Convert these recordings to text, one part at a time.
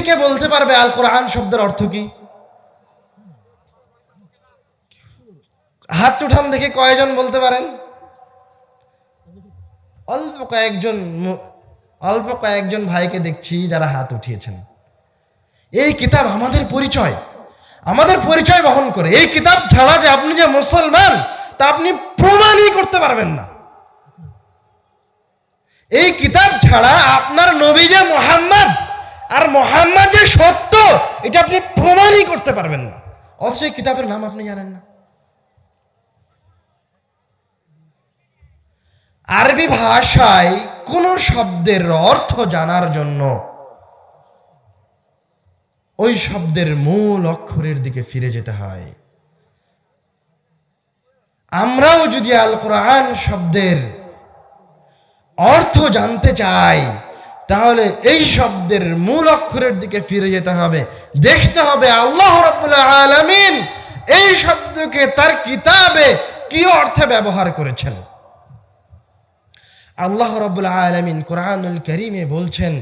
কে বলতে পারবে আল কোরআন শব্দের অর্থ কি? হাত উঠান দেখে কয়জন বলতে পারেন? অল্প কয়েকজন ভাইকে দেখছি যারা হাত উঠিয়েছেন। এই কিতাব আমাদের পরিচয় বহন করে। এই কিতাব ছাড়া যে আপনি যে মুসলমান তা আপনি প্রমাণই করতে পারবেন না। এই কিতাব ছাড়া আপনার নবী যে মুহাম্মদ আর মুহাম্মদ যে সত্য এটা আপনি প্রমাণই করতে পারবেন না। অথচ এই কিতাবের নাম আপনি জানেন না। আরবি ভাষায় কোন শব্দের অর্থ জানার জন্য ওই শব্দের মূল অক্ষরের দিকে ফিরে যেতে হয়। আমরাও যদি আল কোরআন শব্দের অর্থ জানতে চাই তাহলে এই শব্দের মূল অক্ষরের দিকে ফিরে যেতে হবে। দেখতে হবে আল্লাহ রাব্বুল আলামিন এই শব্দকে তার কিতাবে কি অর্থে ব্যবহার করেছেন। আল্লাহ রাব্বুল আলামিন কোরআনুল কারীমে বলছেন,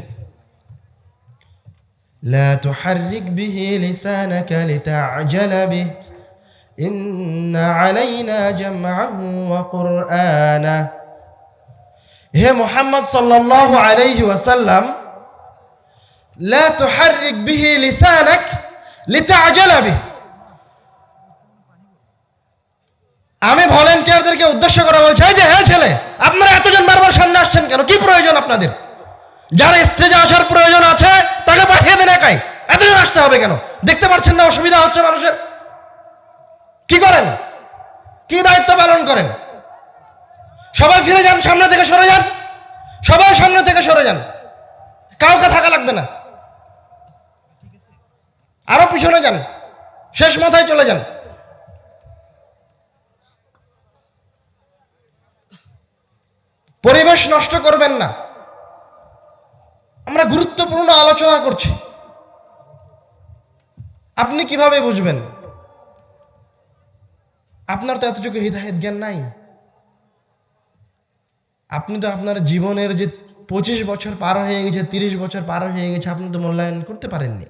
লা তুহাররিক বিহি লিসানাকা লিতা'জালা বিহি ইন্না আলাইনা জামআহু ওয়া কুরআনা। হে মুহাম্মদ সাল্লাল্লাহু আলাইহি ওয়াসাল্লাম, লা তুহাররিক বিহি লিসানাক লিতা'জালা বিহি। আমি ভলান্টিয়ারদেরকে উদ্দেশ্য করে বলছি, এই যে হ্যাঁ ছেলে, আপনারা এতজন বারবার সামনে আসছেন কেন? কি প্রয়োজন আপনাদের? যার স্টেজে আসার প্রয়োজন আছে তাকে পাঠিয়ে দেন একাই। এতজন আসতে হবে কেন? দেখতে পাচ্ছেন না অসুবিধা হচ্ছে মানুষের? কি করেন? কি দায়িত্ব পালন করেন? সবাই ফিরে যান, সামনে থেকে সরে যান, সবাই সামনে থেকে সরে যান, কাউকে থাকা লাগবে না। আরো পিছনে যান, শেষ মাথায় চলে যান। পরিবেশ নষ্ট করবেন না। আমরা গুরুত্বপূর্ণ আলোচনা করছি, আপনি কিভাবে বুঝবেন? আপনার তো এতটুকু হিদায়াত জ্ঞান নাই। আপনি তো আপনার জীবনের যে 25 বছর পার হয়ে গেছে, 30 বছর পার হয়ে গেছে, আপনি তো মূল্যায়ন করতে পারেননি।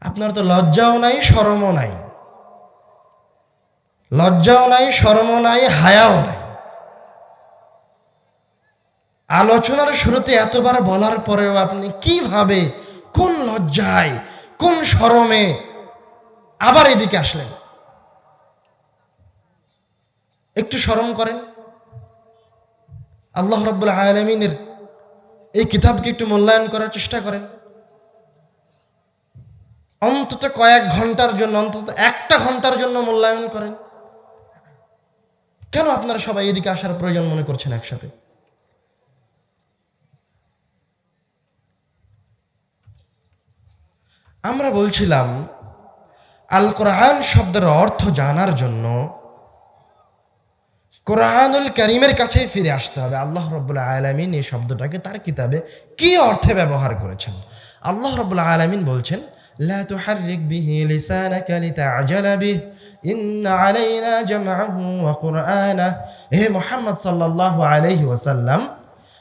আপনার তো লজ্জাও নাই, শরমও নাই, লজ্জাও নাই, শরমও নাই, হায়াও নাই। আলোচনার শুরুতে এতবার বলার পরেও আপনি কিভাবে, কোন লজ্জায়, কোন শরমে আবার এদিকে আসলেন? একটু শরম করেন। আল্লাহ রাব্বুল আলামিনের এই কিতাবকে একটু মূল্যায়ন করার চেষ্টা করেন। অন্তত কয়েক ঘন্টার জন্য, অন্তত একটা ঘন্টার জন্য মূল্যায়ন করেন। কেন আপনারা সবাই এদিকে আসার প্রয়োজন মনে করছেন একসাথে? আমরা বলছিলাম আল কোরআন শব্দের অর্থ জানার জন্য কোরআনুল কারীমের কাছেই ফিরে আসতে হবে। আল্লাহ রাব্বুল আলামিন এই শব্দটাকে তার কিতাবে কি অর্থে ব্যবহার করেছেন। আল্লাহ রাব্বুল আলামিন বলছেন, লা তুহাররিক বিহি লিসানাকা লিতা'জালা বিহি ইন্না আলাইনা জামআহু ওয়া কুরআনা। হে মুহাম্মদ সাল্লাল্লাহু আলাইহি ওয়াসাল্লাম,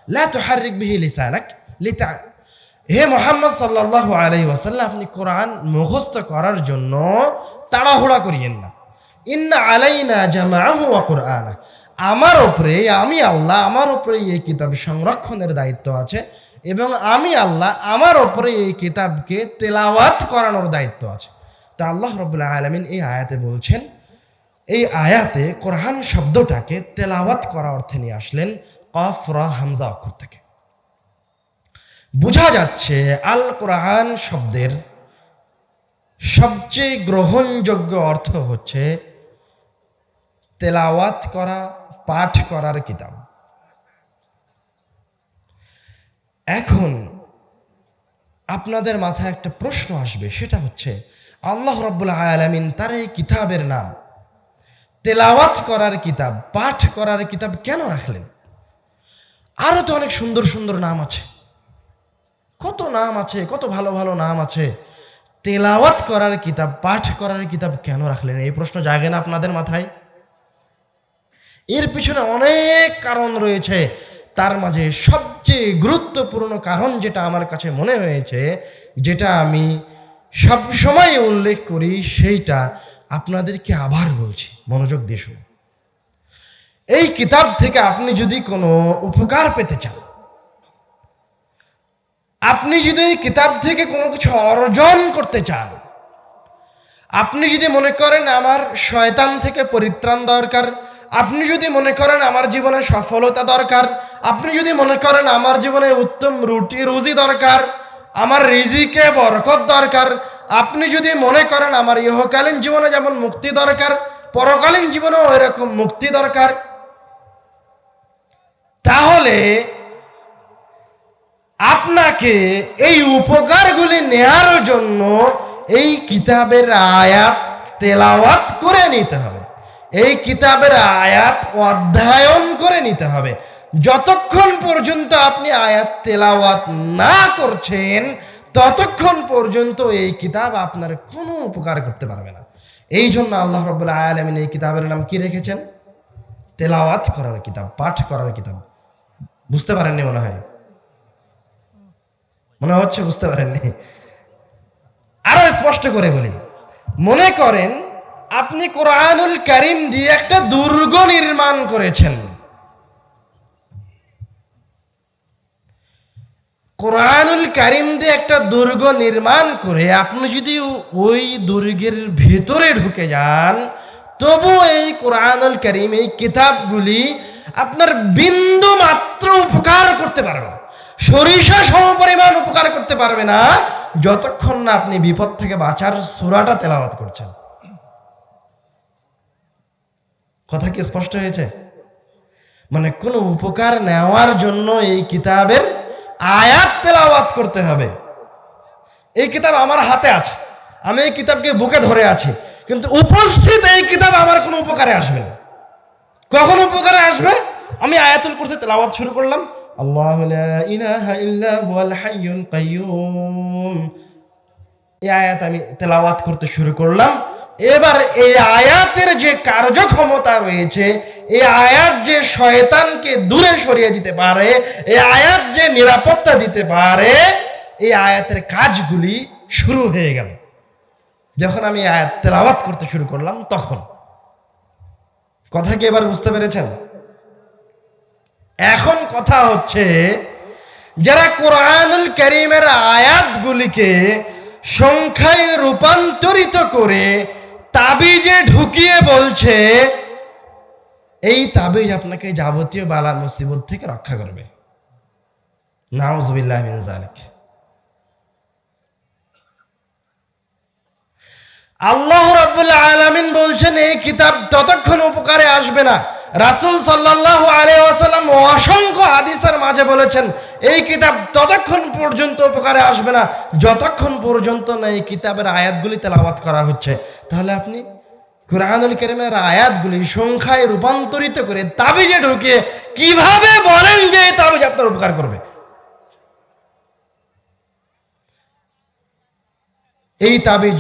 লা তুহাররিক বিহি লিসানাক হে মুহাম্মদ সাল্লাল্লাহু আলাইহি ওয়াসাল্লাম, আপনি কোরআন মুখস্থ করার জন্য তাড়াহুড়া করিয়েন না। ইন্না আলাইনা জামআহু ওয়া কুরআনা, আমার উপরে, আমি আল্লাহ, আমার উপরে এই কিতাব সংরক্ষণের দায়িত্ব আছে এবং আমি আল্লাহ, আমার উপরে এই কিতাবকে তেলাওয়াত করানোর দায়িত্ব আছে। তো আল্লাহ রাব্বুল আলামিন এই আয়াতে বলছেন, এই আয়াতে কোরআন শব্দটাকে তেলাওয়াত করা অর্থে নিয়ে আসলেন কফ রা হামজা অক্ষর থেকে। বোঝা যাচ্ছে আল কোরআন শব্দের সবচেয়ে গ্রহণযোগ্য অর্থ হচ্ছে তেলাওয়াত করা, পাঠ করার কিতাব। এখন আপনাদের মাথায় একটা প্রশ্ন আসবে, সেটা হচ্ছে আল্লাহ রাব্বুল আলামিন তার এই কিতাবের নাম তেলাওয়াত করার কিতাব, পাঠ করার কিতাব কেন রাখলেন? আরো তো অনেক সুন্দর সুন্দর নাম আছে, কত নাম আছে, কত ভালো ভালো নাম আছে। তেলাওয়াত করার কিতাব, পাঠ করার কিতাব কেন রাখলেন? এই প্রশ্ন জাগে না আপনাদের মাথায়? এর পিছনে অনেক কারণ রয়েছে। তার মাঝে সবচেয়ে গুরুত্বপূর্ণ কারণ যেটা আমার কাছে মনে হয়েছে, যেটা আমি সব সময় উল্লেখ করি, সেইটা আপনাদেরকে আবার বলছি, মনোযোগ দিয়ে শুনুন। এই কিতাব থেকে আপনি যদি কোনো উপকার পেতে চান, আপনি যদি এই কিতাব থেকে কোনো কিছু অর্জন করতে চান, আপনি যদি মনে করেন আমার শয়তান থেকে পরিত্রাণ দরকার, আপনি যদি মনে করেন আমার জীবনে সফলতা দরকার, আপনি যদি মনে করেন আমার জীবনে উত্তম রুজি দরকার, আমার রিজিকে বরকত দরকার, আপনি যদি মনে করেন আমার ইহকালীন জীবনে যেমন মুক্তি দরকার, পরকালীন জীবনেও এরকম মুক্তি দরকার, তাহলে আপনাকে এই উপকারগুলি নেয়ার জন্য এই কিতাবের আয়াত তেলাওয়াত করে নিতে হবে, এই কিতাবের আয়াত অধ্যয়ন করে নিতে হবে। যতক্ষণ পর্যন্ত আপনি আয়াত তেলাওয়াত না করছেন, ততক্ষণ পর্যন্ত এই কিতাব আপনার কোনো উপকার করতে পারবে না। এই জন্য আল্লাহ রাব্বুল আলামিন এই কিতাবের নাম কি রেখেছেন? তেলাওয়াত করার কিতাব, পাঠ করার কিতাব। বুঝতে পারেননি মনে হয়, মনে হচ্ছে বুঝতে পারেননি। আরো স্পষ্ট করে বলি, মনে করেন আপনি কোরআনুল কারীম দিয়ে একটা দুর্গ নির্মাণ করেছেন। কোরআনুল কারীম দিয়ে একটা দুর্গ নির্মাণ করে আপনি যদি ওই দুর্গের ভিতরে ঢুকে যান, তবু এই কোরআনুল কারীম, এই কিতাবগুলি আপনার বিন্দু মাত্র উপকার করতে পারবে না, সরিষা সমপরিমাণ উপকার করতে পারবে না, যতক্ষণ না আপনি বিপদ থেকে বাঁচার সূরাটা তেলাওয়াত করছেন। কথা কি স্পষ্ট হয়েছে? মানে কোনো উপকার নেওয়ার জন্য এই কিতাবের আয়াত তেলাওয়াত করতে হবে। এই কিতাব আমার হাতে আছে, আমি এই কিতাবকে বুকে ধরে আছি, কিন্তু উপস্থিত এই কিতাব আমার কোনো উপকারে আসবে না। কখন উপকারে আসবে? আমি আয়াতুল কুরসি তেলাওয়াত শুরু করলাম, আল্লাহু লা ইলাহা ইল্লা হুয়াল হাইয়ুল কাইয়্যুম, এই আয়াত আমি তেলাওয়াত করতে শুরু করলাম। এবার এই আয়াতের যে কার্যক্ষমতা রয়েছে, এই আয়াত যে শয়তানকে দূরে সরিয়ে দিতে পারে, এই আয়াত যে নিরাপত্তা দিতে পারে, এই আয়াতের কাজগুলি শুরু হয়ে গেল যখন আমি আয়াত তেলাওয়াত করতে শুরু করলাম। তখন কথা কি এবার বুঝতে পেরেছেন? এখন কথা হচ্ছে, যারা কোরআনুল কারীমের আয়াতগুলিকে সংখ্যায় রূপান্তরিত করে তাবিজে ঢুকিয়ে বলছে এই তাবিজ আপনাকে যাবতীয় বালা মুসিবত থেকে রক্ষা করবে, নাউযুবিল্লাহি মিন যালিক। আল্লাহ রাব্বুল আলামিন বলছেন এই কিতাব ততক্ষণ উপকারে আসবে না। রাসূল সাল্লাল্লাহু আলাইহি ওয়াসাল্লাম অসংখ্য হাদিসের মাঝে বলেছেন এই কিতাব ততক্ষণ পর্যন্ত উপকারে আসবে না যতক্ষণ পর্যন্ত না এই কিতাবের আয়াতগুলি তেলাওয়াত করা হচ্ছে। তাহলে আপনি কুরআনুল কারীমের আয়াতগুলি সংখ্যায় রূপান্তরিত করে তাবিজে ঢুকিয়ে কিভাবে বলেন যে এই তাবিজ আপনার উপকার করবে? এই তাবিজ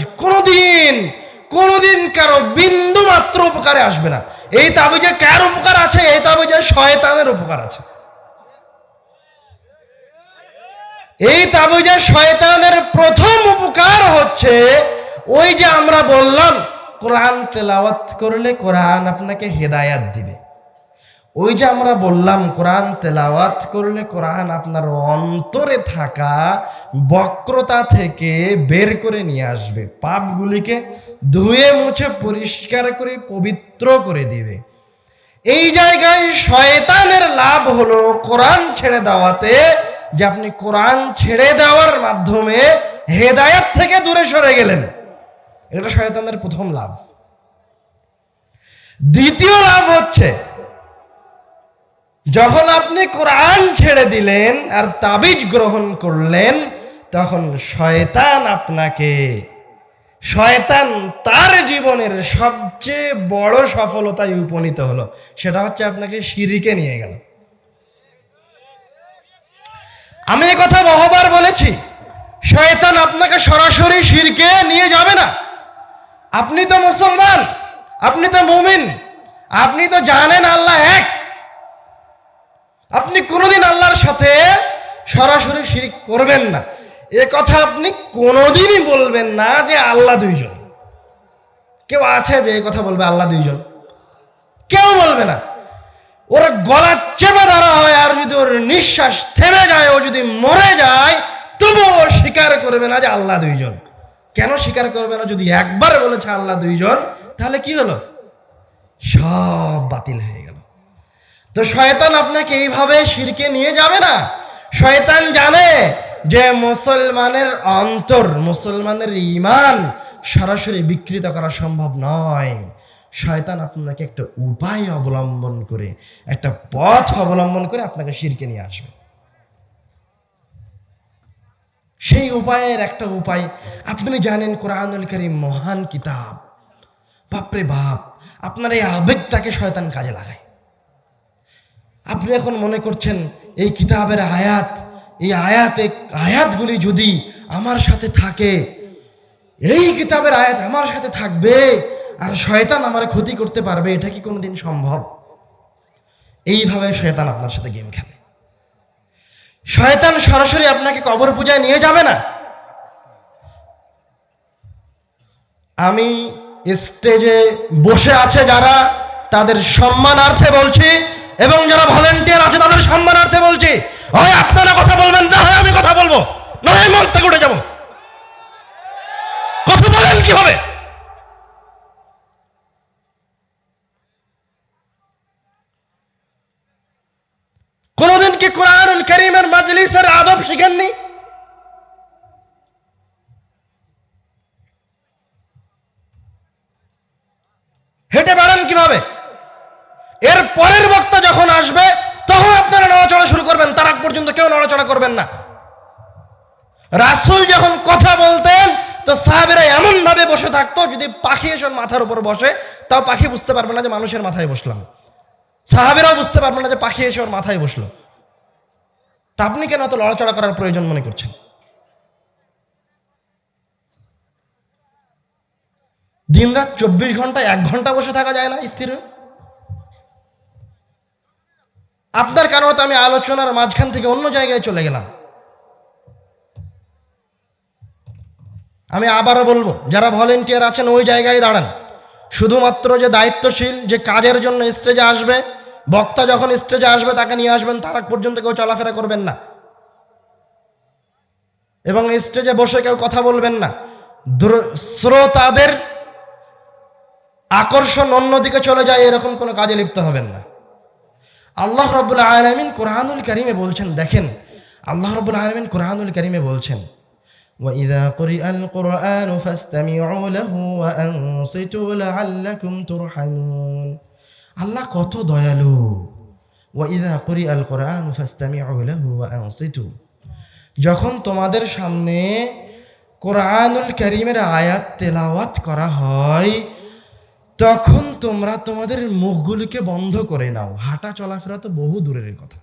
কোনোদিন কারো বিন্দু মাত্র উপকারে আসবে না। এই তাবিজে কার উপকার আছে? এই তাবিজে শয়তানের উপকার আছে। এই তাবিজে শয়তানের প্রথম উপকার হচ্ছে ওই যে আমরা বললাম কোরআন তেলাওয়াত করলে কোরআন আপনাকে হেদায়াত দিবে। ওই যে আমরা বললাম কোরআন তেলাওয়াত করলে কোরআন আপনার অন্তরে থাকা বক্রতা থেকে বের করে নিয়ে আসবে, পাপগুলিকে ধুয়ে মুছে পরিষ্কার করে পবিত্র করে দিবে। এই জায়গায় শয়তানের লাভ হলো কোরআন ছেড়ে দেওয়াতে, যে আপনি কোরআন ছেড়ে দেওয়ার মাধ্যমে হেদায়েত থেকে দূরে সরে গেলেন। এটা শয়তানের প্রথম লাভ। দ্বিতীয় লাভ হচ্ছে যখন আপনি কোরআন ছেড়ে দিলেন আর তাবিজ গ্রহণ করলেন, তখন শয়তান তার জীবনের সবচেয়ে বড় সফলতায় উপনীত হলো, সেটা হচ্ছে আপনাকে শিরকে নিয়ে গেল। আমি এই কথা বহুবার বলেছি, শয়তান আপনাকে সরাসরি শিরকে নিয়ে যাবে না। আপনি তো মুসলমান, আপনি তো মুমিন, আপনি তো জানেন আল্লাহ এক, আপনি কোনোদিন আল্লাহর সাথে সরাসরি শিরক করবেন না, এ কথা আপনি কোনোদিনই বলবেন না যে আল্লাহ দুইজন। কেউ আছে যে এই কথা বলবে আল্লাহ দুইজন? কেউ বলবে না। ওর গলা চেপে ধরা হয়, আর যদি ওর নিঃশ্বাস থেমে যায়, ও যদি মরে যায়, তবুও স্বীকার করবে না যে আল্লাহ দুইজন। কেন স্বীকার করবে না? যদি একবার বলেছে আল্লাহ দুইজন, তাহলে কি হলো? সব বাতিল হয়ে গেল। তো শয়তান আপনাকে এইভাবে শিরকে নিয়ে যাবে না। শয়তান জানে যে মুসলমানের অন্তর, মুসলমানের ঈমান সরাসরি বিকৃত করা সম্ভব নয়। শয়তান আপনাকে একটা উপায় অবলম্বন করে, একটা পথ অবলম্বন করে আপনাকে শিরকে নিয়ে আসবে। সেই উপায়ের একটা উপায় আপনি জানেন, কোরআনুল কারীম মহান কিতাব। বাপরে বাপ, আপনার এই আবেগটাকে শয়তান কাজে লাগায়। আপনি এখন মনে করছেন এই কিতাবের আয়াত, এই আয়াতগুলি যদি আমার সাথে থাকে, এই কিতাবের আয়াত আমার সাথে থাকবে আর শয়তান আমার ক্ষতি করতে পারবে, এটা কি কোনোদিন সম্ভব? এইভাবে শয়তান আপনার সাথে গেম খেলে। শয়তান সরাসরি আপনাকে কবর পূজায় নিয়ে যাবে না। আমি স্টেজে বসে আছে যারা, তাদের সম্মানার্থে বলছি, এবং যারা ভলেন্টিয়ার আছে তাদের সম্মানার্থে বলছি, হয় আপনারা কথা বলবেন, না হয় আমি কথা বলবো, না হয় মঞ্চ থেকে উঠে যাবো। কথা বলেন কিভাবে? কোনদিন কি কোরআনুল কারীমের মাজলিসের আদব শিখেননি? হেঁটে বেড়ান কিভাবে? এর পরের বক্তা যখন আসবে তখন আপনারা নড়াচড়া শুরু করবেন, তার আগ পর্যন্ত কেউ নড়াচড়া করবেন না। রাসূল যখন কথা বলতেন তো সাহাবীরা এমন ভাবে বসে থাকতো, যদি পাখি এসে মাথার উপর বসে তাও পাখি বুঝতে পারবে না যে মানুষের মাথায় বসলাম, সাহাবীরাও বুঝতে পারবে না যে পাখি এসে ওর মাথায় বসলো। তা আপনি কেন এত লড়াচড়া করার প্রয়োজন মনে করছেন? দিনরাত 24 ঘন্টা 1 ঘন্টা বসে থাকা যায় না স্থির? আপনার কারণে তো আমি আলোচনার মাঝখান থেকে অন্য জায়গায় চলে গেলাম। আমি আবারও বলবো, যারা ভলেন্টিয়ার আছেন ওই জায়গায় দাঁড়ান। শুধুমাত্র যে দায়িত্বশীল, যে কাজের জন্য স্টেজে আসবে, বক্তা যখন স্টেজে আসবে তাকে নিয়ে আসবেন, তার আগ পর্যন্ত কেউ চলাফেরা করবেন না, এবং স্টেজে বসে কেউ কথা বলবেন না। শ্রোতাদের আকর্ষণ অন্যদিকে চলে যায়, এরকম কোনো কাজে লিপ্ত হবেন না। আল্লাহ রাব্বুল আলামিন কোরআনুল কারীমে বলছেন, দেখেন আল্লাহ রাব্বুল আলামিন কোরআনুল কারীমে বলছেন, وَإِذَا قُرِئَ الْقُرْآنُ فَاسْتَمِعُوا لَهُ وَأَنصِتُوا لَعَلَّكُمْ تُرْحَمُونَ। আল্লাহ কত দয়ালু। وَإِذَا قُرِئَ الْقُرْآنُ فَاسْتَمِعُوا لَهُ وَأَنصِتُوا। যখন তোমাদের সামনে কোরআনুল কারীমের আয়াত তেলাওয়াত করা হয়, তখন তোমরা তোমাদের মুখগুলিকে বন্ধ করে নাও। হাঁটা চলাফেরা তো বহু দূরের কথা,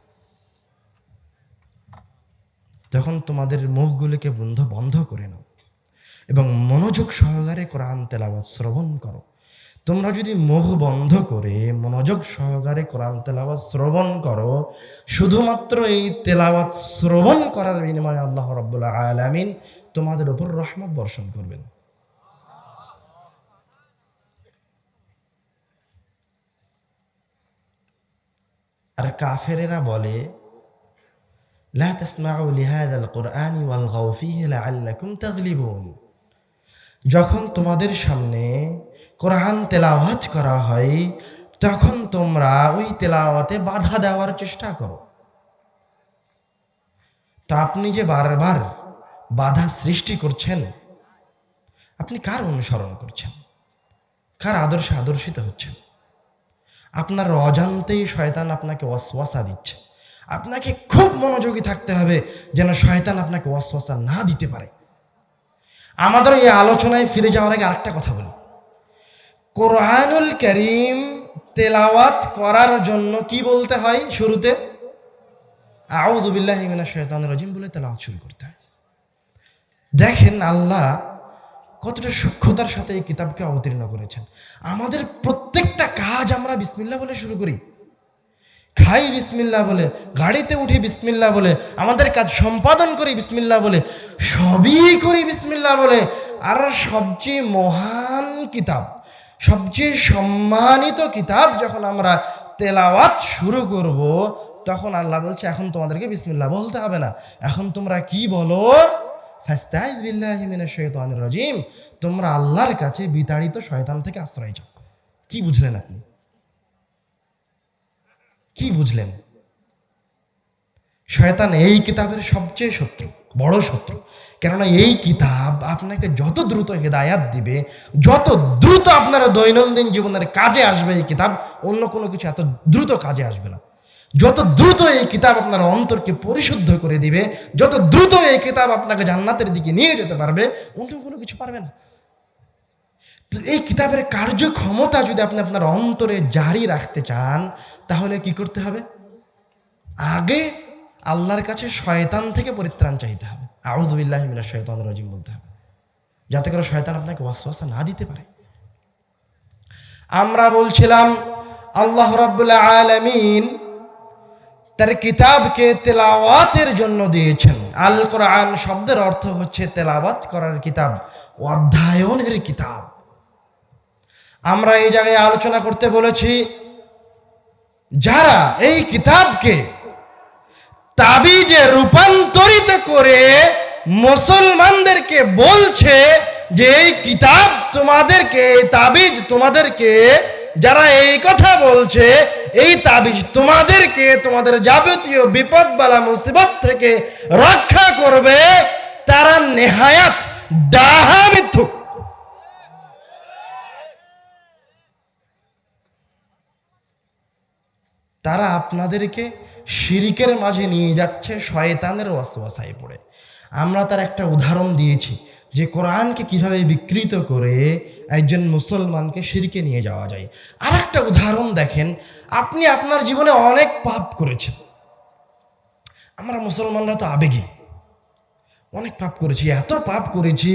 তখন তোমাদের মুখগুলিকে বন্ধ করে নাও এবং মনোযোগ সহকারে কোরআন তেলাওয়াত শ্রবণ করো। তোমরা যদি মুখ বন্ধ করে মনোযোগ সহকারে কোরআন তেলাওয়াত শ্রবণ করো, শুধুমাত্র এই তেলাওয়াত শ্রবণ করার বিনিময়ে আল্লাহ রাব্বুল আলামিন তোমাদের উপর রহমত বর্ষণ করবেন। আর কাফেরেরা বলে, লা তাসমাউ লিহাযাল কুরআনি ওয়ালগাউ ফীহি লাআল্লাকুম তাগলিবুন। যখন তোমাদের সামনে কোরআন তেলাওয়াত করা হয়, তখন তোমরা ওই তেলাওয়াতে বাধা দেওয়ার চেষ্টা করো। তো আপনি যে বারবার বাধা সৃষ্টি করছেন, আপনি কার অনুসরণ করছেন? কার আদর্শে আদর্শিত হচ্ছেন? আপনার অজান্তেই শয়তান আপনাকে ওয়াসওয়াসা দিচ্ছে। আপনাকে খুব মনোযোগী থাকতে হবে যেন শয়তান আপনাকে ওয়াসওয়াসা না দিতে পারে। আমাদের এই আলোচনায় ফিরে যাওয়ার আগে আরেকটা কথা বলি। কোরআনুল কারীম তেলাওয়াত করার জন্য কি বলতে হয়? শুরুতে আউযু বিল্লাহি মিনাশ শাইতানির রাজিম বলে তেলাওয়াত শুরু করতে হয়। দেখেন আল্লাহ কতটা সূক্ষ্মতার সাথে এই কিতাবকে অবতীর্ণ করেছেন। আমাদের প্রত্যেকটা কাজ আমরা বিসমিল্লাহ বলে শুরু করি, খাই বিসমিল্লাহ বলে, গাড়িতে উঠি বিসমিল্লাহ বলে, আমাদের কাজ সম্পাদন করি বিসমিল্লাহ বলে, সবই করি বিসমিল্লাহ বলে। আর সবচেয়ে মহান কিতাব, সবচেয়ে সম্মানিত কিতাব যখন আমরা তেলাওয়াত শুরু করব, তখন আল্লাহ বলছে এখন তোমাদেরকে বিসমিল্লাহ বলতে হবে না, এখন তোমরা কি বলো, ফাস্তাইয বিল্লাহি মিনাশ শাইতানির রাজিম, তোমরা আল্লাহর কাছে বিতাড়িত শয়তান থেকে আশ্রয় চাও। কি বুঝলেন আপনি? কি বুঝলেন? শয়তান এই কিতাবের সবচেয়ে শত্রু, বড় শত্রু। কেননা এই কিতাব আপনাকে যত দ্রুত হেদায়াত দিবে, যত দ্রুত আপনার দৈনন্দিন জীবনের কাজে আসবে এই কিতাব, অন্য কোনো কিছু এত দ্রুত কাজে আসবে না। যত দ্রুত এই কিতাব আপনার অন্তরকে পরিশুদ্ধ করে দিবে, যত দ্রুত এই কিতাব আপনাকে জান্নাতের দিকে নিয়ে যেতে পারবে, অন্য কোনো কিছু পারবে না। তো এই কিতাবের কার্যক্ষমতা যদি আপনি আপনার অন্তরে জারি রাখতে চান, তাহলে কি করতে হবে? আগে আল্লাহর কাছে শয়তান থেকে পরিত্রাণ চাইতে হবে, আউযু বিল্লাহি মিনাশ শাইতানির রাজিম বলতে হবে, যাতে করে শয়তান আপনাকে ওয়াসওয়াসা না দিতে পারে। আমরা বলছিলাম আল্লাহ রাব্বুল আলামিন তার কিতাবকে তেলাওয়াতের জন্য দিয়েছেন। আল কোরআন শব্দের অর্থ হচ্ছে তেলাওয়াত করার কিতাব, অধ্যয়নের কিতাব। আমরা এই জায়গায় আলোচনা করতে বলেছি, যারা এই কিতাবকে তাবিজে রূপান্তরিত করে মুসলমানদেরকে বলছে যে এই কিতাব তোমাদেরকে, তাবিজ তোমাদেরকে, যারা এই কথা বলছে এই তাবিজ তোমাদেরকে তোমাদের যাবতীয় বিপদ বালা মুসিবত থেকে রক্ষা করবে, তারা নেহায়াত ডাহা মিথ্যুক। তারা আপনাদেরকে শিরিকের মাঝে নিয়ে যাচ্ছে শয়তানের ওয়াসওয়াসায় পড়ে। আমরা তার একটা উদাহরণ দিয়েছি যে কোরআনকে কিভাবে বিকৃত করে একজন মুসলমানকে শিরকে নিয়ে যাওয়া যায়। আর একটা উদাহরণ দেখেন, আপনি আপনার জীবনে অনেক পাপ করেছেন। আমরা মুসলমানরা তো আবেগী, অনেক পাপ করেছি, এত পাপ করেছি,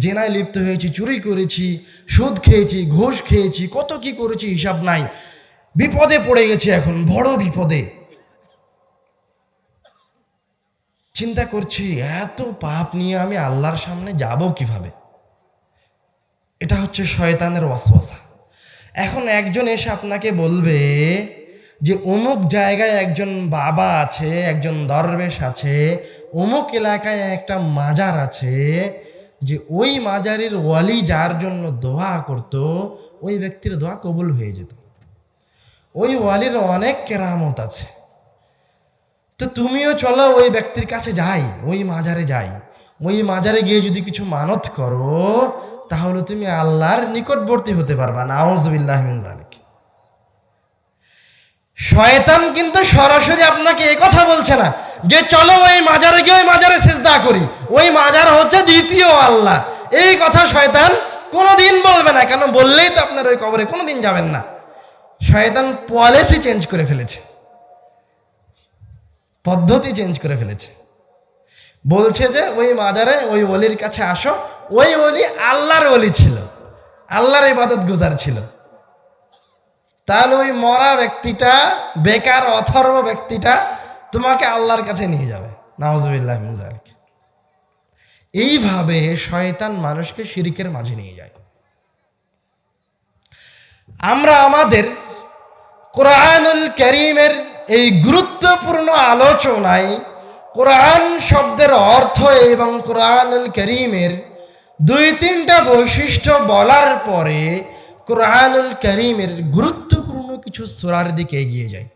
জেনায় লিপ্ত হয়েছি, চুরি করেছি, সুদ খেয়েছি, ঘুষ খেয়েছি, কত কি করেছি হিসাব নাই। বিপদে পড়ে গেছি, এখন বড় বিপদে। চিন্তা করছি এত পাপ নিয়ে আমি আল্লাহর সামনে যাব কিভাবে। এটা হচ্ছে শয়তানের ওয়াসওয়াসা। এখন একজন এসে আপনাকে বলবে যে অমুক জায়গায় একজন বাবা আছে, একজন দরবেশ আছে, অমুক এলাকায় একটা মাজার আছে, যে ওই মাজারের ওয়ালি যার জন্য দোয়া করত, ওই ব্যক্তির দোয়া কবুল হয়ে যেত, ওই ওয়ালির অনেক কেরামত আছে। তো তুমিও চলো ওই ব্যক্তির কাছে যাই, ওই মাজারে যাই, ওই মাজারে গিয়ে যদি কিছু মানত করো তাহলে তুমি আল্লাহর নিকটবর্তী হতে পারবা। নাউযুবিল্লাহি মিন যালিক। শয়তান কিন্তু সরাসরি আপনাকে এই কথা বলছে না যে চলো ওই মাজারে গিয়ে ওই মাজারে সিজদা করি, ওই মাজার হচ্ছে দ্বিতীয় আল্লাহ। এই কথা শয়তান কোনোদিন বলবে না। কেন? বললেই তো আপনার ওই কবরে কোনোদিন যাবেন না। শয়তান পলিসি চেঞ্জ করে ফেলেছে, পদ্ধতি চেঞ্জ করে ফেলেছে। বলছে যে ওই মাজারে ওই ওলির কাছে আসো, ওই ওলি আল্লাহর ওলি ছিল, আল্লাহর ইবাদত গুজার ছিল। তাহলে ওই মরা ব্যক্তিটা, বেকার অথর্ব ব্যক্তিটা তোমাকে আল্লাহর কাছে নিয়ে যাবে। নাউযুবিল্লাহি মিন যালিক। এইভাবে শয়তান মানুষকে শিরকের মাঝে নিয়ে যায়। আমরা আমাদের কোরআনুল কারীমের এই গুরুত্বপূর্ণ আলোচনায় কোরআন শব্দের অর্থ এবং কোরআনুল কারীমের 2-3টা বৈশিষ্ট্য বলার পরে কোরআনুল কারীমের গুরুত্বপূর্ণ কিছু সূরার দিকে এগিয়ে যায়।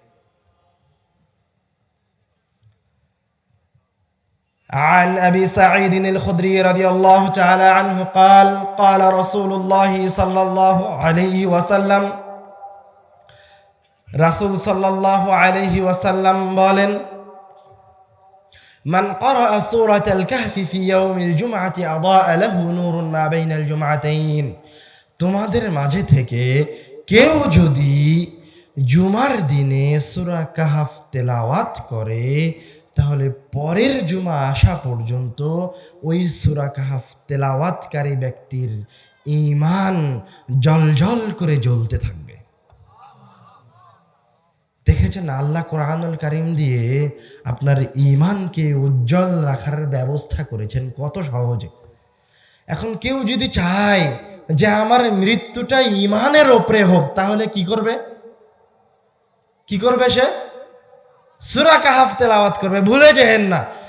عن أبي سعيد الخدري رضي الله تعالى عنه قال قال رسول الله صلى الله عليه وسلم রাসূল সাল্লাল্লাহু আলাইহি ওয়াসাল্লাম বলেন, মান ক্বারাআ সূরাতাল কাহফি ফি ইয়াউমিল জুমআতি আদাআ লাহু নূরুন মা বাইনাল জুমআতাইন। তোমাদের মাঝে থেকে কেউ যদি জুমার দিনে সূরা কাহফ তেলাওয়াত করে, তাহলে পরের জুমা আসা পর্যন্ত ওই সূরা কাহফ তেলাওয়াতকারী ব্যক্তির ঈমান জ্বলজ্বল করে জ্বলতে থাকবে। দেখেছেন আল্লাহ কোরআনুল কারীম দিয়ে আপনার ঈমানকে উজ্জ্বল রাখার ব্যবস্থা করেছেন কত সহজে। এখন কেউ যদি চায় যে আমার মৃত্যুটা ঈমানের ওপরে হোক, তাহলে কি করবে? কি করবে সে? সূরা কাহাফ তেলাওয়াত করবে, ভুলে যেহেন না।